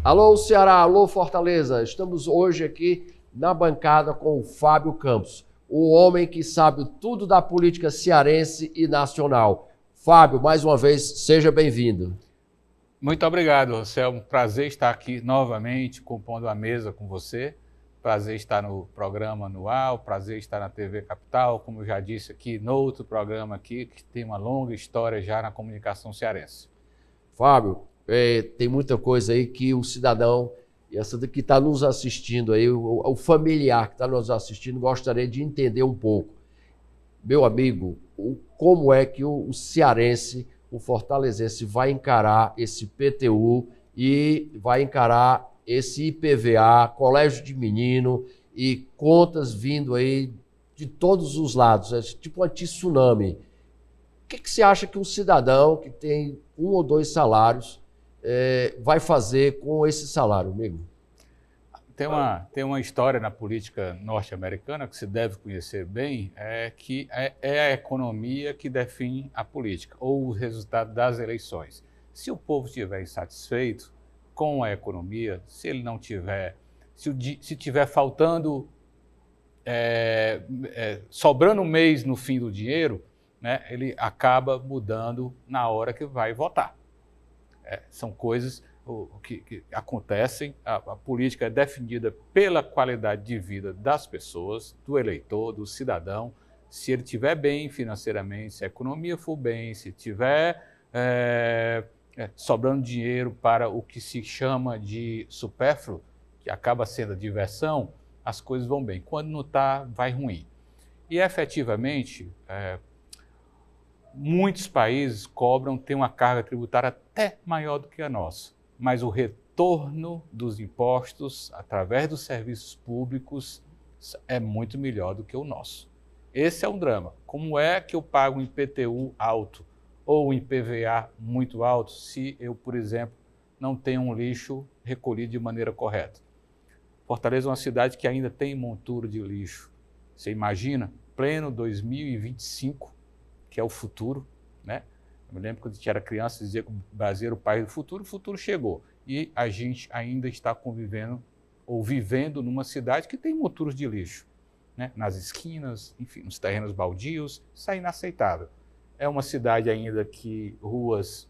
Alô Ceará, alô Fortaleza, estamos hoje aqui na bancada com o Fábio Campos, o homem que sabe tudo da política cearense e nacional. Fábio, mais uma vez, seja bem-vindo. Muito obrigado, Anselmo. Prazer estar aqui novamente, compondo a mesa com você. Prazer estar no programa anual, prazer estar na TV Capital, como eu já disse aqui, no outro programa aqui, que tem uma longa história já na comunicação cearense. Fábio, tem muita coisa aí que o cidadão, essa que está nos assistindo aí, o familiar que está nos assistindo, gostaria de entender um pouco. Meu amigo, como é que o cearense, o fortalezense vai encarar esse PTU e vai encarar esse IPVA, colégio de menino e contas vindo aí de todos os lados, é tipo um tsunami. O que você acha que um cidadão que tem 1 ou 2 salários vai fazer com esse salário, amigo? Tem uma história na política norte-americana que se deve conhecer bem, que é a economia que define a política, ou o resultado das eleições. Se o povo estiver insatisfeito com a economia, se ele não tiver, se tiver faltando, sobrando um mês no fim do dinheiro, né, ele acaba mudando na hora que vai votar. São coisas que acontecem, a política é definida pela qualidade de vida das pessoas, do eleitor, do cidadão. Se ele estiver bem financeiramente, se a economia for bem, se tiver sobrando dinheiro para o que se chama de supérfluo, que acaba sendo a diversão, as coisas vão bem. Quando não está, vai ruim. E efetivamente, muitos países têm uma carga tributária até maior do que a nossa, mas o retorno dos impostos através dos serviços públicos é muito melhor do que o nosso. Esse é um drama. Como é que eu pago um IPTU alto ou um IPVA muito alto se eu, por exemplo, não tenho um lixo recolhido de maneira correta? Fortaleza é uma cidade que ainda tem montura de lixo. Você imagina, pleno 2025, que é o futuro, né? Eu me lembro quando a gente era criança, dizia que o Brasil era o país do futuro, o futuro chegou. E a gente ainda está convivendo ou vivendo numa cidade que tem monturas de lixo, né? Nas esquinas, enfim, nos terrenos baldios, isso é inaceitável. É uma cidade ainda que ruas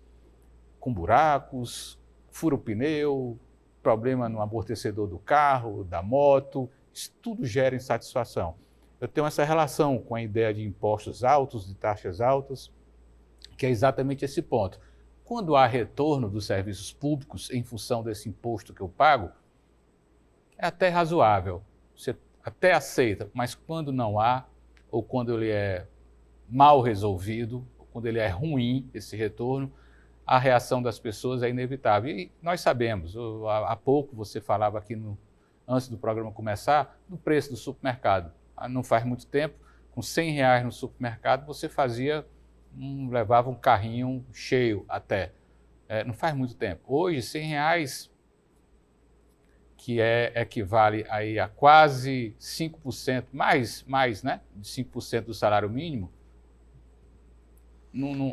com buracos, fura o pneu, problema no amortecedor do carro, da moto, isso tudo gera insatisfação. Eu tenho essa relação com a ideia de impostos altos, de taxas altas, que é exatamente esse ponto. Quando há retorno dos serviços públicos em função desse imposto que eu pago, é até razoável, você até aceita, mas quando não há, ou quando ele é mal resolvido, ou quando ele é ruim, esse retorno, a reação das pessoas é inevitável. E nós sabemos, há pouco você falava aqui, antes do programa começar, do preço do supermercado. Não faz muito tempo, com R$100 no supermercado, você levava um carrinho cheio até. Não faz muito tempo. Hoje, R$100, que equivale aí a quase 5%, mais, né, de 5% do salário mínimo,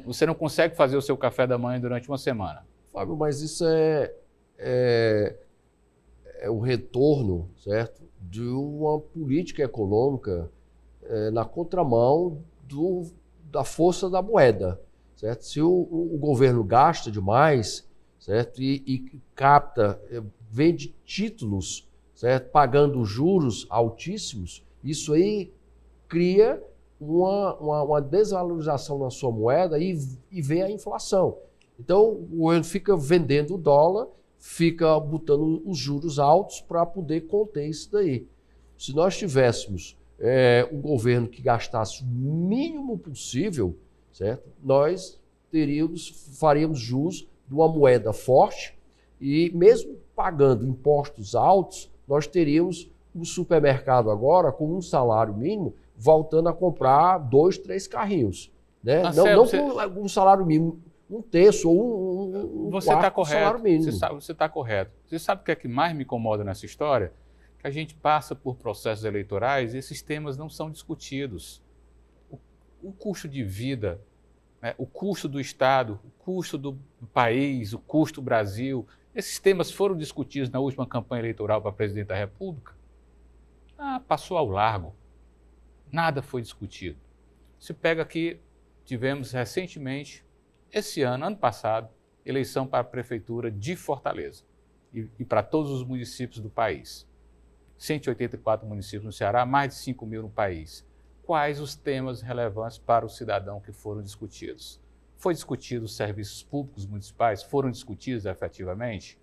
você não consegue fazer o seu café da manhã durante uma semana. Fábio, mas isso é o retorno, certo, de uma política econômica na contramão da força da moeda, certo? Se o governo gasta demais, certo, e capta, vende títulos, certo, pagando juros altíssimos, isso aí cria uma desvalorização na sua moeda e vem a inflação. Então, o governo fica vendendo o dólar, fica botando os juros altos para poder conter isso daí. Se nós tivéssemos um governo que gastasse o mínimo possível, certo? Nós faríamos jus de uma moeda forte e mesmo pagando impostos altos, nós teríamos um supermercado agora com um salário mínimo voltando a comprar 2, 3 carrinhos, né? Não com um salário mínimo, um terço ou um quarto do salário mínimo. Você está correto. Você sabe o que é que mais me incomoda nessa história? Que a gente passa por processos eleitorais e esses temas não são discutidos. O custo de vida, né, o custo do Estado, o custo do país, o custo do Brasil, Esses temas foram discutidos na última campanha eleitoral para presidente da República? Passou ao largo. Nada foi discutido. Se pega aqui, tivemos recentemente, esse ano passado, eleição para a Prefeitura de Fortaleza e para todos os municípios do país. 184 municípios no Ceará, mais de 5 mil no país. Quais os temas relevantes para o cidadão que foram discutidos? Foi discutido os serviços públicos municipais? Foram discutidos efetivamente?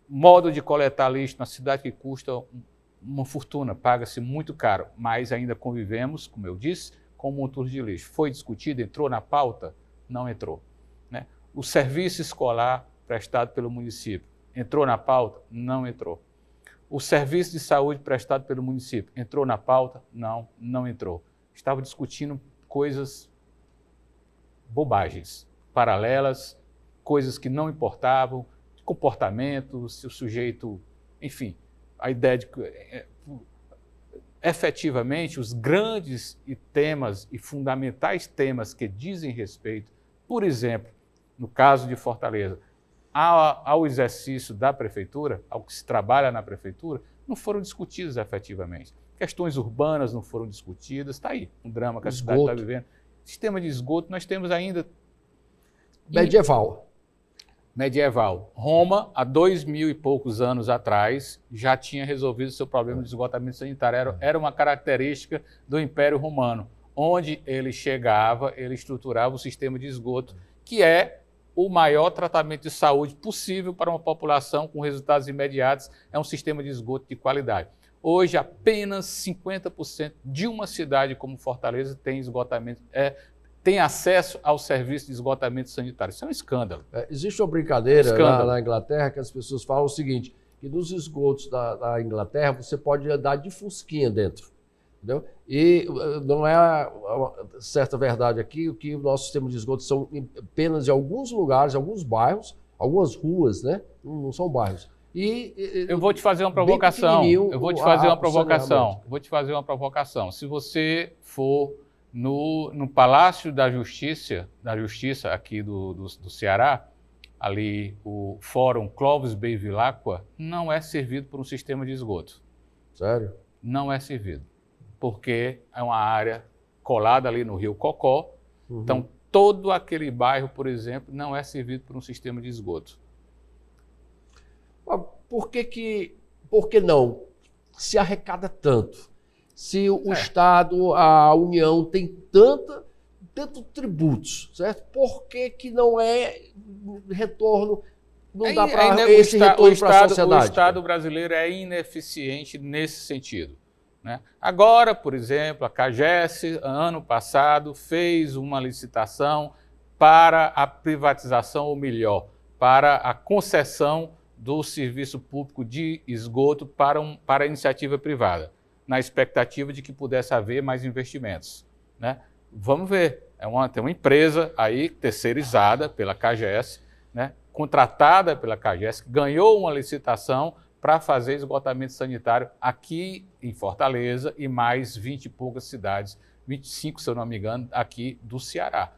Modo de coletar lixo na cidade que custa uma fortuna, paga-se muito caro, mas ainda convivemos, como eu disse, com montões de lixo. Foi discutido, entrou na pauta? Não entrou. Né? O serviço escolar prestado pelo município entrou na pauta? Não entrou. O serviço de saúde prestado pelo município entrou na pauta? Não, não entrou. Estava discutindo coisas, bobagens, paralelas, coisas que não importavam, comportamento, se o sujeito, enfim, a ideia de que efetivamente os grandes temas e fundamentais temas que dizem respeito, por exemplo, no caso de Fortaleza, ao exercício da prefeitura, ao que se trabalha na prefeitura, não foram discutidos efetivamente. Questões urbanas não foram discutidas, está aí um drama que a cidade está vivendo. Sistema de esgoto nós temos ainda... Medieval. Roma, há 2000 e poucos anos atrás, já tinha resolvido o seu problema de esgotamento sanitário. Era uma característica do Império Romano. Onde ele chegava, ele estruturava o sistema de esgoto, que é o maior tratamento de saúde possível para uma população com resultados imediatos, é um sistema de esgoto de qualidade. Hoje, apenas 50% de uma cidade como Fortaleza tem esgotamento, tem acesso ao serviço de esgotamento sanitário. Isso é um escândalo. Existe uma brincadeira na Inglaterra que as pessoas falam o seguinte, que nos esgotos da Inglaterra você pode andar de fusquinha dentro. Entendeu? E não é certa verdade aqui que o nosso sistema de esgoto são apenas em alguns lugares, alguns bairros, algumas ruas, né? Não são bairros. Eu vou te fazer uma provocação. Eu vou te fazer uma provocação. Eu vou te fazer uma provocação. Se você for no Palácio da Justiça aqui do Ceará, ali o Fórum Clóvis Bevilacqua, não é servido por um sistema de esgoto. Sério? Não é servido. Porque é uma área colada ali no Rio Cocó. Uhum. Então, todo aquele bairro, por exemplo, não é servido por um sistema de esgoto. Por que não se arrecada tanto? Se o Estado, a União tem tanto tributos, certo? Por que não é retorno, não dá para esse retorno para a sociedade? O Estado brasileiro é ineficiente nesse sentido. Né? Agora, por exemplo, a CAGES, ano passado, fez uma licitação para a privatização, ou melhor, para a concessão do serviço público de esgoto para a iniciativa privada, na expectativa de que pudesse haver mais investimentos. Né? Vamos ver, tem uma empresa aí terceirizada pela CAGES, né? Contratada pela CAGES, que ganhou uma licitação para fazer esgotamento sanitário aqui em Fortaleza e mais 20 e poucas cidades, 25, se eu não me engano, aqui do Ceará.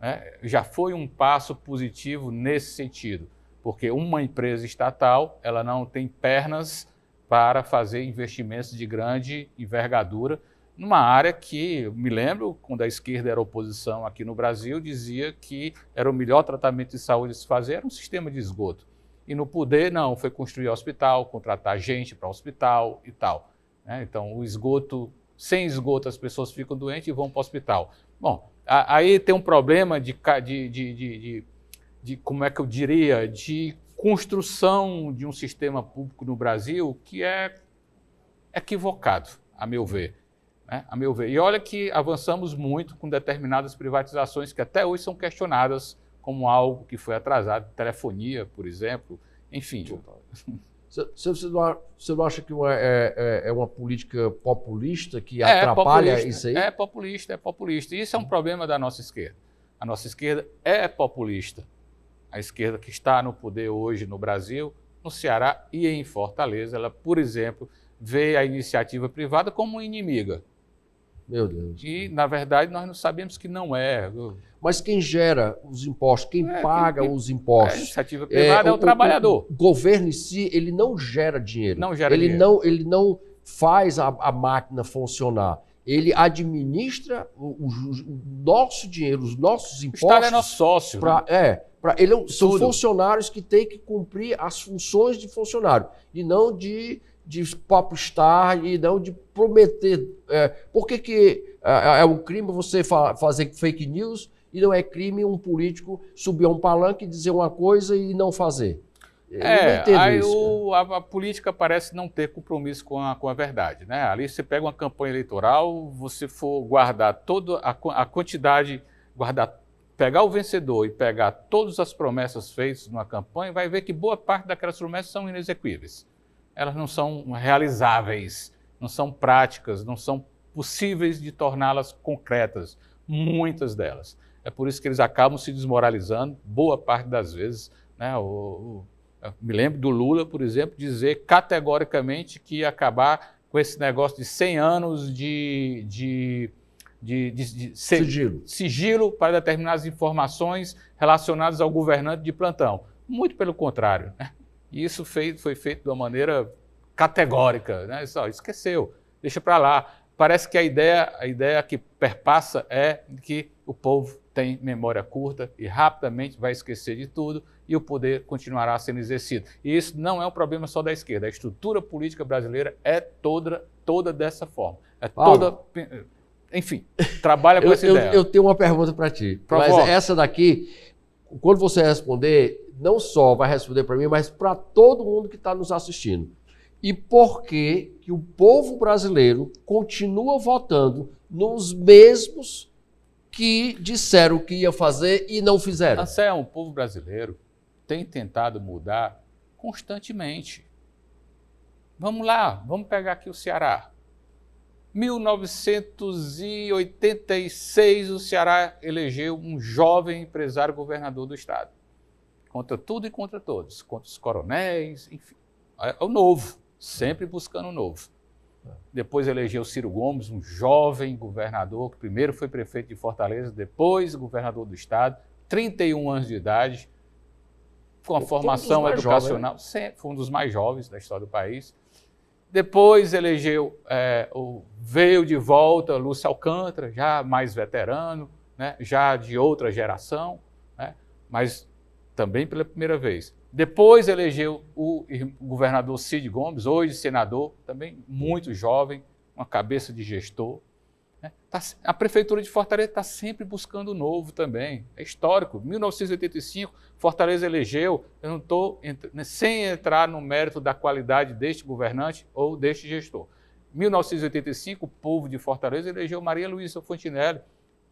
Né? Já foi um passo positivo nesse sentido, porque uma empresa estatal ela não tem pernas para fazer investimentos de grande envergadura numa área que, eu me lembro, quando a esquerda era oposição aqui no Brasil, dizia que era o melhor tratamento de saúde a se fazer, era um sistema de esgoto. E no poder, não, foi construir hospital, contratar gente para o hospital e tal. Né? Então, o esgoto, sem esgoto as pessoas ficam doentes e vão para o hospital. Bom, aí tem um problema de como é que eu diria, de construção de um sistema público no Brasil que é equivocado, a meu ver. Né? A meu ver. E olha que avançamos muito com determinadas privatizações que até hoje são questionadas como algo que foi atrasado, telefonia, por exemplo, enfim. Você não acha que é uma política populista que atrapalha isso aí? É populista. E isso é um problema da nossa esquerda. A nossa esquerda é populista. A esquerda que está no poder hoje no Brasil, no Ceará e em Fortaleza, ela, por exemplo, vê a iniciativa privada como inimiga. Meu Deus. E, na verdade, nós não sabemos que não é. Mas quem gera os impostos, quem paga os impostos? A iniciativa privada é o trabalhador. O governo em si, ele não gera dinheiro. Não gera dinheiro. Ele não faz a máquina funcionar. Ele administra o nosso dinheiro, os nossos impostos. O Estado é nosso sócio. São funcionários que têm que cumprir as funções de funcionário e não de popstar e não de prometer. Por que é um crime você fazer fake news e não é crime um político subir a um palanque e dizer uma coisa e não fazer? Eu não entendo isso. A política parece não ter compromisso com a verdade, né? Ali você pega uma campanha eleitoral, você for guardar toda a quantidade, pegar o vencedor e pegar todas as promessas feitas numa campanha, vai ver que boa parte daquelas promessas são inexequíveis. Elas não são realizáveis, não são práticas, não são possíveis de torná-las concretas, muitas delas. É por isso que eles acabam se desmoralizando, boa parte das vezes, né? Eu me lembro do Lula, por exemplo, dizer categoricamente que ia acabar com esse negócio de 100 anos de sigilo para determinadas informações relacionadas ao governante de plantão. Muito pelo contrário, né? E isso foi feito de uma maneira categórica, né? Só esqueceu, deixa para lá. Parece que a ideia que perpassa é que o povo tem memória curta e rapidamente vai esquecer de tudo e o poder continuará sendo exercido. E isso não é um problema só da esquerda. A estrutura política brasileira é toda dessa forma. Enfim, trabalha com essa ideia. Eu tenho uma pergunta para ti. Mas essa daqui, quando você responder, não só vai responder para mim, mas para todo mundo que está nos assistindo. E por que o povo brasileiro continua votando nos mesmos que disseram que ia fazer e não fizeram? Anselmo, o povo brasileiro tem tentado mudar constantemente. Vamos lá, vamos pegar aqui o Ceará. 1986, o Ceará elegeu um jovem empresário governador do estado. Contra tudo e contra todos. Contra os coronéis, enfim. É o novo, sempre buscando o novo. Depois elegeu Ciro Gomes, um jovem governador, que primeiro foi prefeito de Fortaleza, depois governador do estado, 31 anos de idade, com a formação educacional, foi um dos mais jovens da história do país. Depois elegeu, veio de volta Lúcio Alcântara, já mais veterano, né, já de outra geração, né, mas também pela primeira vez. Depois elegeu o governador Cid Gomes, hoje senador, também muito jovem, uma cabeça de gestor. Né. A Prefeitura de Fortaleza está sempre buscando o novo também, é histórico. 1985, Fortaleza elegeu, eu não estou sem entrar no mérito da qualidade deste governante ou deste gestor. 1985, o povo de Fortaleza elegeu Maria Luísa Fontinelli,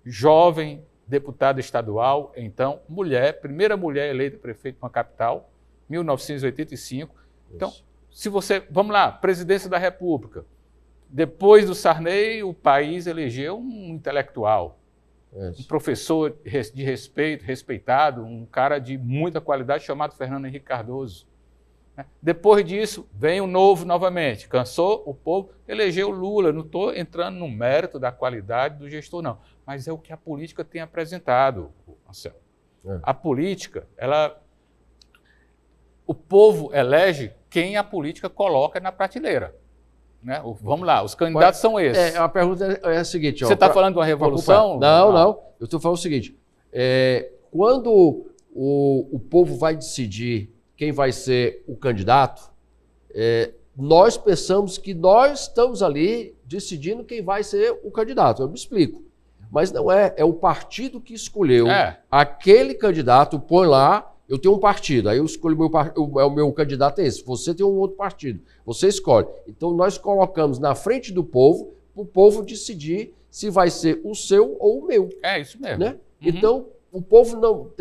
jovem deputada estadual, então mulher, primeira mulher eleita prefeito de uma capital, 1985. Então, vamos lá, presidência da República. Depois do Sarney, o país elegeu um intelectual, um professor de respeito, respeitado, um cara de muita qualidade chamado Fernando Henrique Cardoso. Depois disso, vem o novo novamente. Cansou o povo, elegeu Lula. Não estou entrando no mérito da qualidade do gestor, não. Mas é o que a política tem apresentado, Anselmo. A política, o povo elege quem a política coloca na prateleira. Né? Vamos lá, os candidatos são esses. A pergunta é a seguinte. Você está falando de uma revolução? Não. Eu estou falando o seguinte. Quando o povo vai decidir quem vai ser o candidato, nós pensamos que nós estamos ali decidindo quem vai ser o candidato. Eu me explico. Mas não é. É o partido que escolheu aquele candidato, põe lá, eu tenho um partido, aí eu escolho o meu candidato é esse. Você tem um outro partido, você escolhe. Então nós colocamos na frente do povo, para o povo decidir se vai ser o seu ou o meu. É isso mesmo. Né? Uhum. Então o povo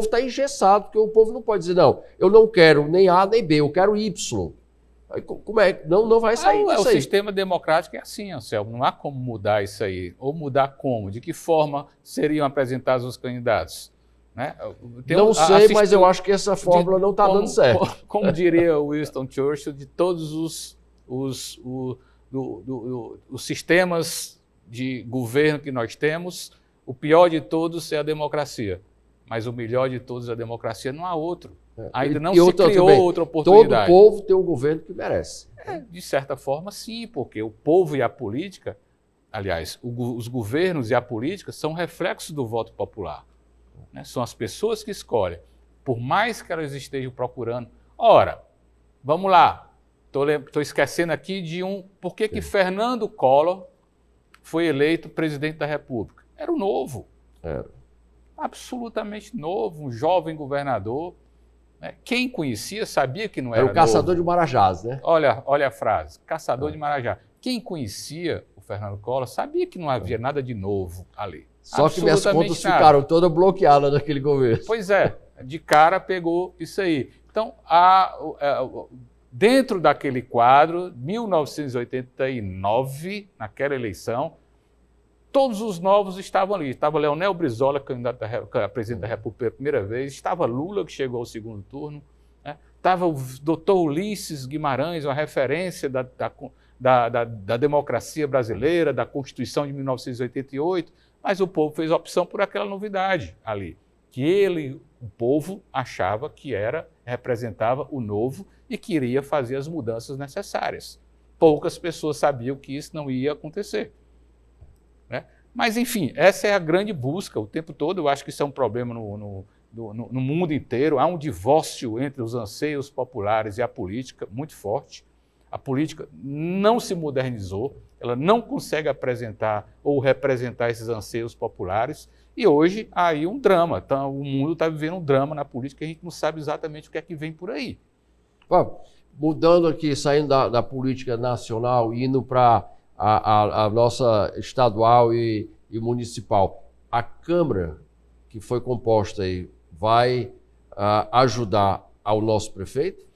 está engessado, porque o povo não pode dizer, não, eu não quero nem A nem B, eu quero Y. Aí, como é? Não vai sair disso aí. O sistema democrático é assim, Anselmo, não há como mudar isso aí. Ou mudar como? De que forma seriam apresentados os candidatos? Né? Não sei, mas eu acho que essa fórmula não está dando certo. Como diria Winston Churchill, de todos os sistemas de governo que nós temos, o pior de todos é a democracia, mas o melhor de todos é a democracia, não há outro. Ainda não se criou outra oportunidade. Todo povo tem um governo que merece. De certa forma, sim, porque o povo e a política, aliás, os governos e a política são reflexos do voto popular. Né? São as pessoas que escolhem, por mais que elas estejam procurando. Ora, vamos lá, estou esquecendo aqui de por que Fernando Collor foi eleito presidente da República? Era o novo. Era. Absolutamente novo, um jovem governador. Né? Quem conhecia sabia que não era o caçador novo. de Marajás, né? Olha a frase, caçador de Marajá. Quem conhecia o Fernando Collor sabia que não havia nada de novo ali. Só que minhas contas ficaram todas bloqueadas naquele governo. Pois é, de cara pegou isso aí. Então, dentro daquele quadro, 1989, naquela eleição, todos os novos estavam ali. Estava Leonel Brizola, candidato a presidente da República pela primeira vez. Estava Lula, que chegou ao segundo turno. Né? Estava o doutor Ulisses Guimarães, uma referência da democracia brasileira, da Constituição de 1988. Mas o povo fez opção por aquela novidade ali. Que o povo achava que representava o novo e queria fazer as mudanças necessárias. Poucas pessoas sabiam que isso não ia acontecer. Né? Mas, enfim, essa é a grande busca o tempo todo. Eu acho que isso é um problema no mundo inteiro. Há um divórcio entre os anseios populares e a política muito forte. A política não se modernizou, ela não consegue apresentar ou representar esses anseios populares. E hoje há aí um drama. Então, o mundo está vivendo um drama na política e a gente não sabe exatamente o que é que vem por aí. Bom, mudando aqui, saindo da política nacional e indo para a nossa estadual e municipal, a Câmara que foi composta aí vai ajudar ao nosso prefeito?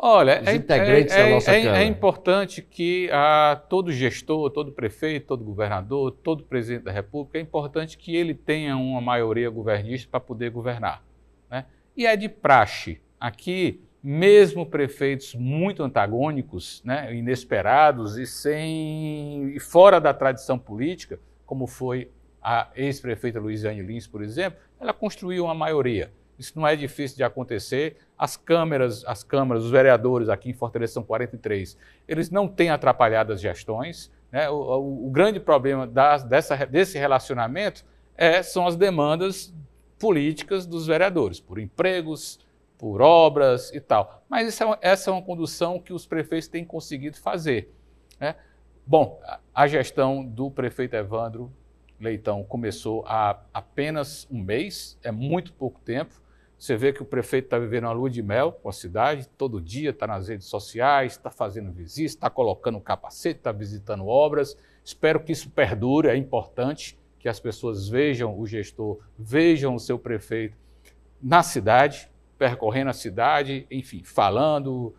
Olha, os integrantes da nossa Câmara. É importante que todo gestor, todo prefeito, todo governador, todo presidente da República, é importante que ele tenha uma maioria governista para poder governar. Né? E é de praxe. Aqui, mesmo prefeitos muito antagônicos, né, inesperados e fora da tradição política, como foi a ex-prefeita Luiziane Lins, por exemplo, ela construiu uma maioria. Isso não é difícil de acontecer. As câmaras, os vereadores aqui em Fortaleza são 43, eles não têm atrapalhado as gestões. Né? O grande problema desse relacionamento são as demandas políticas dos vereadores, por empregos, por obras e tal. Mas essa é uma condução que os prefeitos têm conseguido fazer. Né? Bom, a gestão do prefeito Evandro Leitão começou há apenas um mês, é muito pouco tempo. Você vê que o prefeito está vivendo uma lua de mel com a cidade, todo dia está nas redes sociais, está fazendo visitas, está colocando capacete, está visitando obras. Espero que isso perdure, é importante que as pessoas vejam o gestor, vejam o seu prefeito na cidade, percorrendo a cidade, enfim, falando,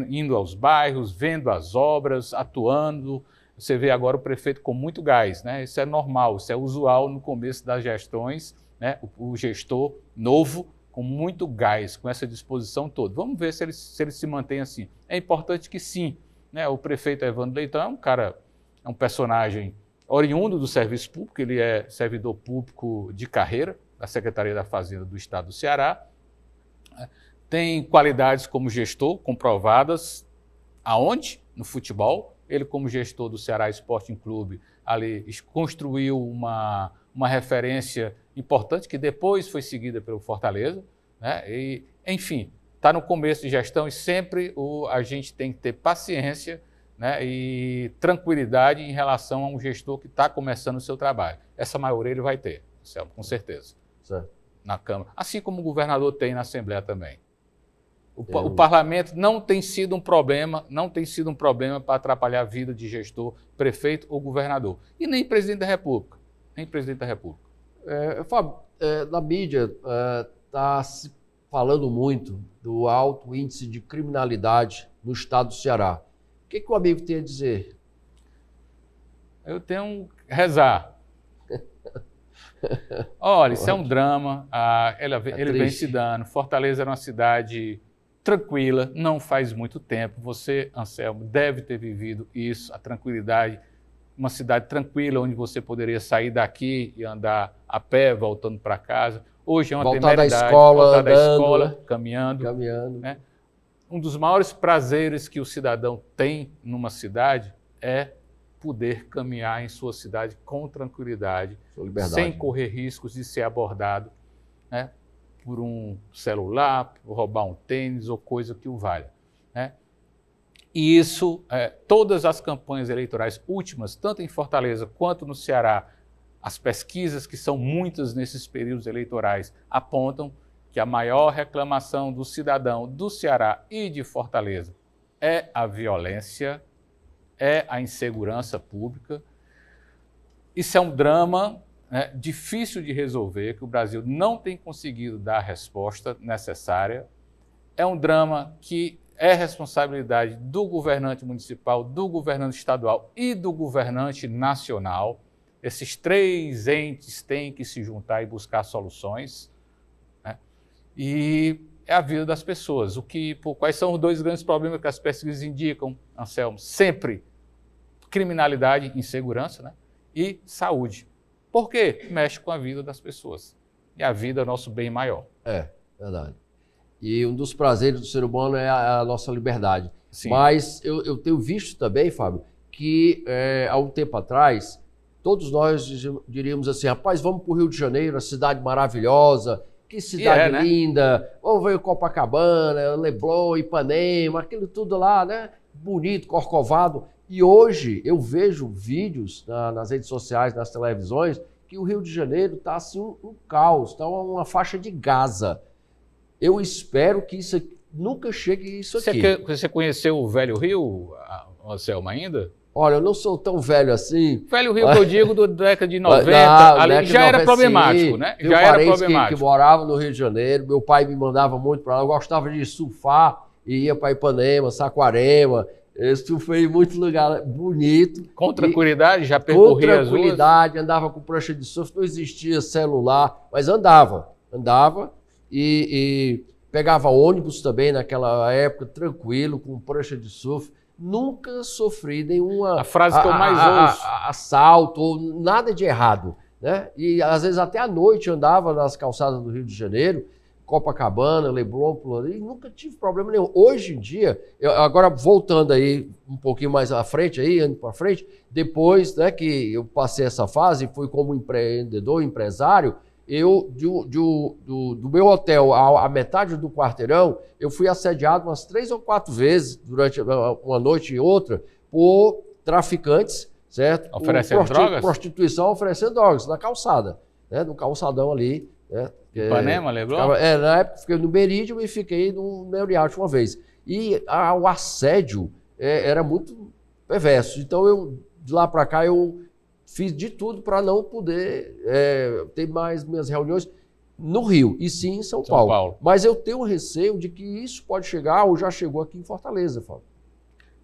indo aos bairros, vendo as obras, atuando. Você vê agora o prefeito com muito gás, né? Isso é normal, isso é usual no começo das gestões, né? O gestor novo com muito gás, com essa disposição toda. Vamos ver se ele se mantém assim. É importante que sim, né? O prefeito Evandro Leitão é um personagem oriundo do serviço público, ele é servidor público de carreira da Secretaria da Fazenda do Estado do Ceará. Tem qualidades como gestor comprovadas aonde? No futebol. Ele, como gestor do Ceará Sporting Clube, ali construiu uma referência importante que depois foi seguida pelo Fortaleza. Né? E, enfim, está no começo de gestão e sempre a gente tem que ter paciência, né, e tranquilidade em relação a um gestor que está começando o seu trabalho. Essa maioria ele vai ter, com certeza, certo, na Câmara. Assim como o governador tem na Assembleia também. O parlamento não tem sido um problema para atrapalhar a vida de gestor, prefeito ou governador. E nem presidente da República. Fábio, na mídia está se falando muito do alto índice de criminalidade no estado do Ceará. O que o amigo tem a dizer? Eu tenho que rezar. Olha, isso é um drama. Ele vem se dando. Fortaleza era uma cidade tranquila, não faz muito tempo. Você, Anselmo, deve ter vivido isso, a tranquilidade uma cidade tranquila, onde você poderia sair daqui e andar a pé, voltando para casa. Hoje é uma temeridade, voltar da escola, caminhando. Né? Um dos maiores prazeres que o cidadão tem numa cidade é poder caminhar em sua cidade com tranquilidade, sem correr riscos de ser abordado, né, por um celular, por roubar um tênis ou coisa que o valha. Né? E isso, todas as campanhas eleitorais últimas, tanto em Fortaleza quanto no Ceará, as pesquisas, que são muitas nesses períodos eleitorais, apontam que a maior reclamação do cidadão do Ceará e de Fortaleza é a violência, é a insegurança pública. Isso é um drama, né, difícil de resolver, que o Brasil não tem conseguido dar a resposta necessária. É um drama que é responsabilidade do governante municipal, do governante estadual e do governante nacional. Esses três entes têm que se juntar e buscar soluções, né? E é a vida das pessoas. Quais são os dois grandes problemas que as pesquisas indicam, Anselmo? Sempre criminalidade, insegurança, né? E saúde. Por quê? Mexe com a vida das pessoas. E a vida é o nosso bem maior. É, verdade. E um dos prazeres do ser humano é a nossa liberdade. Sim. Mas eu tenho visto também, Fábio, que há um tempo atrás, todos nós diríamos assim, rapaz, vamos para o Rio de Janeiro, a cidade maravilhosa, que cidade linda, né? Vamos ver Copacabana, Leblon, Ipanema, aquilo tudo lá, né? Bonito, corcovado. E hoje eu vejo vídeos nas redes sociais, nas televisões, que o Rio de Janeiro está assim um caos, está uma faixa de Gaza. Eu espero que isso nunca chegue isso aqui. Você conheceu o Velho Rio, Anselmo, ainda? Olha, eu não sou tão velho assim. Velho Rio que eu digo da década de 90, ali já era problemático, né? Já era problemático. Que morava no Rio de Janeiro, meu pai me mandava muito para lá, eu gostava de surfar, e ia para Ipanema, Saquarema, eu surfei em muito lugar bonito. Com tranquilidade, já percorria as ruas? Com tranquilidade, andava com prancha de surf, não existia celular, mas andava e pegava ônibus também naquela época, tranquilo, com prancha de surf. Nunca sofri nenhuma... A frase que eu mais ouço. Assalto, ou nada de errado, né? E às vezes até à noite andava nas calçadas do Rio de Janeiro, Copacabana, Leblon, e nunca tive problema nenhum. Hoje em dia, agora voltando aí um pouquinho mais à frente, indo para frente, depois, né, que eu passei essa fase, fui como empreendedor, empresário, do meu hotel à metade do quarteirão, eu fui assediado umas 3 ou 4 vezes durante uma noite e outra por traficantes, certo? Oferecendo drogas? Prostituição, oferecendo drogas na calçada, né? No calçadão ali, né? Ipanema, Leblon? Na época fiquei no Meridian e fiquei no Neuriate uma vez. E o assédio era muito perverso. Então, de lá para cá, eu fiz de tudo para não poder ter mais minhas reuniões no Rio, e sim em São Paulo. Mas eu tenho receio de que isso pode chegar, ou já chegou aqui em Fortaleza, Fábio.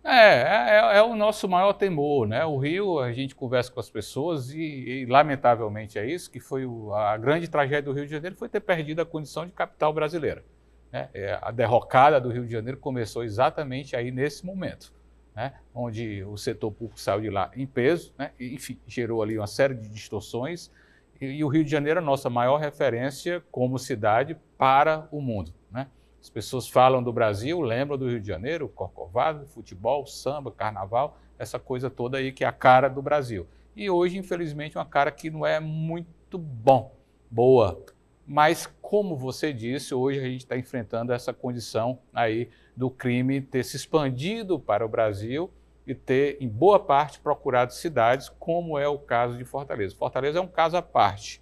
É o nosso maior temor, né? O Rio, a gente conversa com as pessoas e lamentavelmente é isso, que foi a grande tragédia do Rio de Janeiro, foi ter perdido a condição de capital brasileira. Né? A derrocada do Rio de Janeiro começou exatamente aí nesse momento, né? Onde o setor público saiu de lá em peso, né? E, enfim, gerou ali uma série de distorções, e o Rio de Janeiro é a nossa maior referência como cidade para o mundo, né? As pessoas falam do Brasil, lembram do Rio de Janeiro, Corcovado, futebol, samba, carnaval, essa coisa toda aí que é a cara do Brasil. E hoje, infelizmente, uma cara que não é muito boa. Mas, como você disse, hoje a gente está enfrentando essa condição aí do crime ter se expandido para o Brasil e ter, em boa parte, procurado cidades, como é o caso de Fortaleza. Fortaleza é um caso à parte,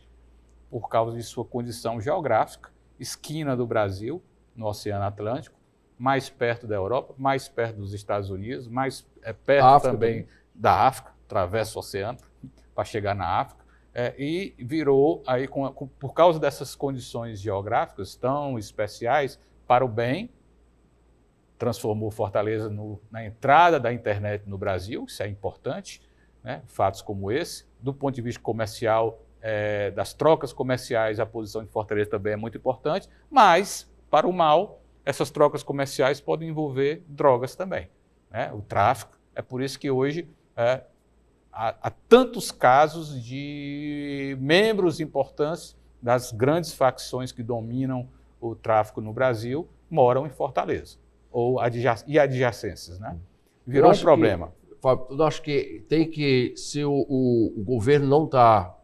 por causa de sua condição geográfica, esquina do Brasil, no Oceano Atlântico, mais perto da Europa, mais perto dos Estados Unidos, mais perto também da África, atravessa o oceano para chegar na África, e virou, aí, por causa dessas condições geográficas tão especiais, para o bem, transformou Fortaleza na entrada da internet no Brasil, isso é importante, né? Fatos como esse. Do ponto de vista comercial, das trocas comerciais, a posição de Fortaleza também é muito importante, mas, para o mal, essas trocas comerciais podem envolver drogas também, né? O tráfico. É por isso que hoje há tantos casos de membros importantes das grandes facções que dominam o tráfico no Brasil moram em Fortaleza e adjacências, né? Virou um problema. Eu acho que tem que, se o governo não está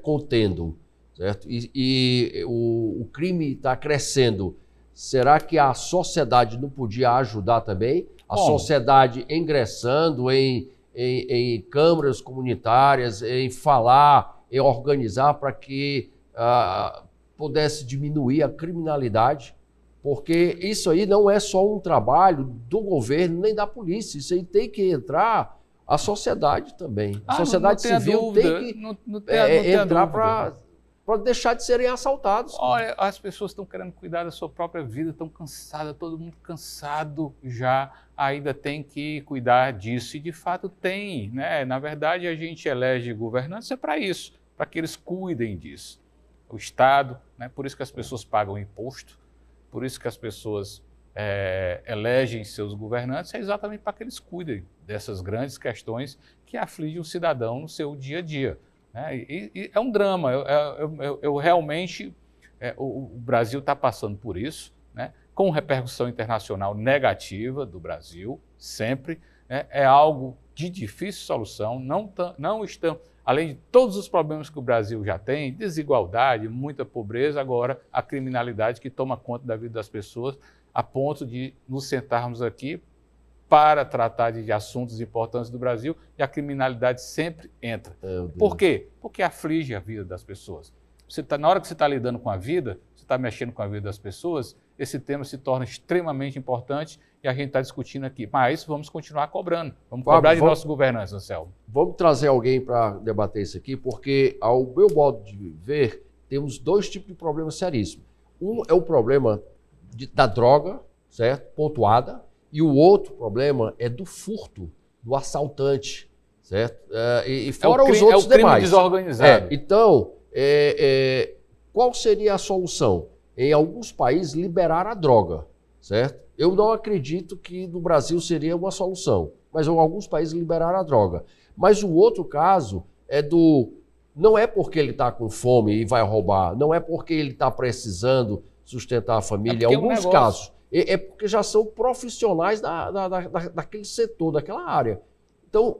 contendo, certo? E o crime está crescendo, será que a sociedade não podia ajudar também? A sociedade ingressando em câmaras comunitárias, em falar, em organizar para que pudesse diminuir a criminalidade, porque isso aí não é só um trabalho do governo nem da polícia, isso aí tem que entrar a sociedade também. A sociedade civil tem que entrar para deixar de serem assaltados. Olha, as pessoas estão querendo cuidar da sua própria vida, estão cansadas, todo mundo cansado já, ainda tem que cuidar disso, e de fato tem, né? Na verdade, a gente elege governantes para isso, para que eles cuidem disso. O Estado, né? Por isso que as pessoas pagam imposto, por isso que as pessoas elegem seus governantes, é exatamente para que eles cuidem dessas grandes questões que afligem o cidadão no seu dia a dia. E é um drama, eu realmente, o Brasil está passando por isso, né? Com repercussão internacional negativa do Brasil, sempre, né? É algo de difícil solução, não estão, além de todos os problemas que o Brasil já tem, desigualdade, muita pobreza, agora a criminalidade que toma conta da vida das pessoas, a ponto de nos sentarmos aqui para tratar de assuntos importantes do Brasil e a criminalidade sempre entra. Por quê? Porque aflige a vida das pessoas. Na hora que você está lidando com a vida, você está mexendo com a vida das pessoas, esse tema se torna extremamente importante e a gente está discutindo aqui. Mas vamos continuar cobrando. Vamos cobrar de nossos governantes, Anselmo. Vamos trazer alguém para debater isso aqui, porque, ao meu modo de ver, temos dois tipos de problemas seríssimos. Um é o problema da droga, certo? Pontuada. E o outro problema é do furto, do assaltante, certo? E fora os outros demais. É o crime desorganizado. Então, qual seria a solução? Em alguns países, liberar a droga, certo? Eu não acredito que no Brasil seria uma solução, mas em alguns países liberaram a droga. Mas o outro caso é não é porque ele está com fome e vai roubar, não é porque ele está precisando sustentar a família, em alguns casos. É porque já são profissionais daquele setor, daquela área. Então,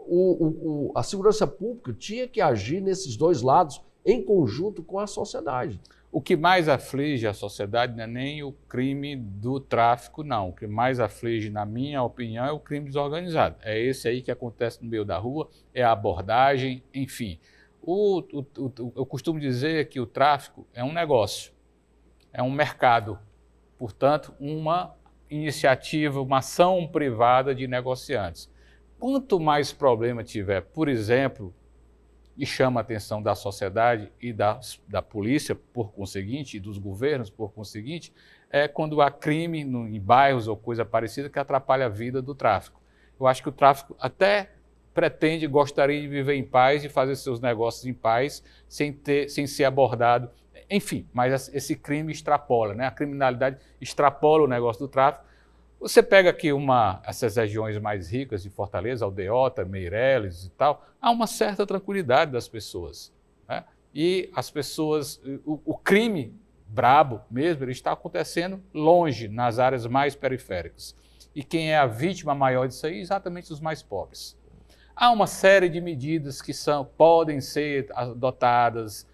a segurança pública tinha que agir nesses dois lados em conjunto com a sociedade. O que mais aflige a sociedade não é nem o crime do tráfico, não. O que mais aflige, na minha opinião, é o crime desorganizado. É esse aí que acontece no meio da rua, é a abordagem, enfim. Eu costumo dizer que o tráfico é um negócio, é um mercado. Portanto, uma iniciativa, uma ação privada de negociantes. Quanto mais problema tiver, por exemplo, e chama a atenção da sociedade e da polícia, por conseguinte, e dos governos, por conseguinte, é quando há crime em bairros ou coisa parecida que atrapalha a vida do tráfico. Eu acho que o tráfico até gostaria de viver em paz e fazer seus negócios em paz, sem ser abordado. Enfim, mas esse crime extrapola, né? A criminalidade extrapola o negócio do tráfico. Você pega aqui essas regiões mais ricas de Fortaleza, Aldeota, Meireles e tal, há uma certa tranquilidade das pessoas, né? E as pessoas, o crime brabo mesmo, ele está acontecendo longe, nas áreas mais periféricas. E quem é a vítima maior disso aí? Exatamente os mais pobres. Há uma série de medidas que podem ser adotadas.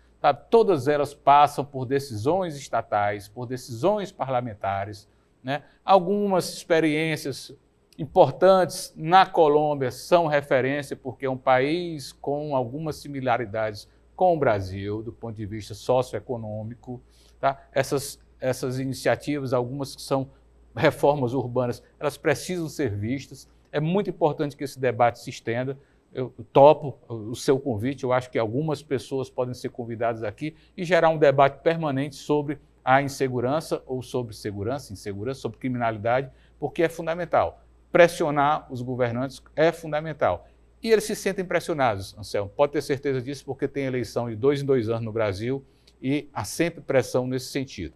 Todas elas passam por decisões estatais, por decisões parlamentares, né? Algumas experiências importantes na Colômbia são referência porque é um país com algumas similaridades com o Brasil, do ponto de vista socioeconômico. Tá? Essas iniciativas, algumas que são reformas urbanas, elas precisam ser vistas. É muito importante que esse debate se estenda. Eu topo o seu convite, eu acho que algumas pessoas podem ser convidadas aqui e gerar um debate permanente sobre a insegurança ou sobre segurança, insegurança, sobre criminalidade, porque é fundamental. Pressionar os governantes é fundamental. E eles se sentem pressionados, Anselmo, pode ter certeza disso, porque tem eleição de 2 em 2 anos no Brasil e há sempre pressão nesse sentido.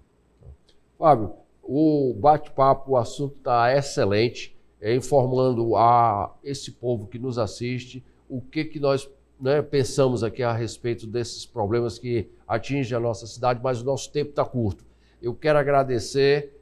Fábio, o bate-papo, o assunto está excelente, informando a esse povo que nos assiste o que nós, né, pensamos aqui a respeito desses problemas que atingem a nossa cidade, mas o nosso tempo está curto. Eu quero agradecer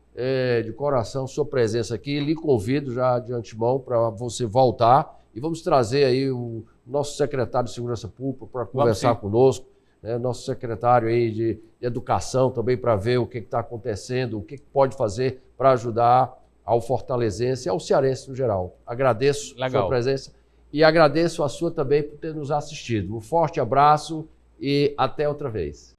de coração sua presença aqui, lhe convido já de antemão para você voltar e vamos trazer aí o nosso secretário de Segurança Pública para conversar conosco, né, nosso secretário aí de Educação também para ver o que está acontecendo, o que pode fazer para ajudar ao fortalezense e ao cearense no geral. Agradeço a sua presença e agradeço a sua também por ter nos assistido. Um forte abraço e até outra vez.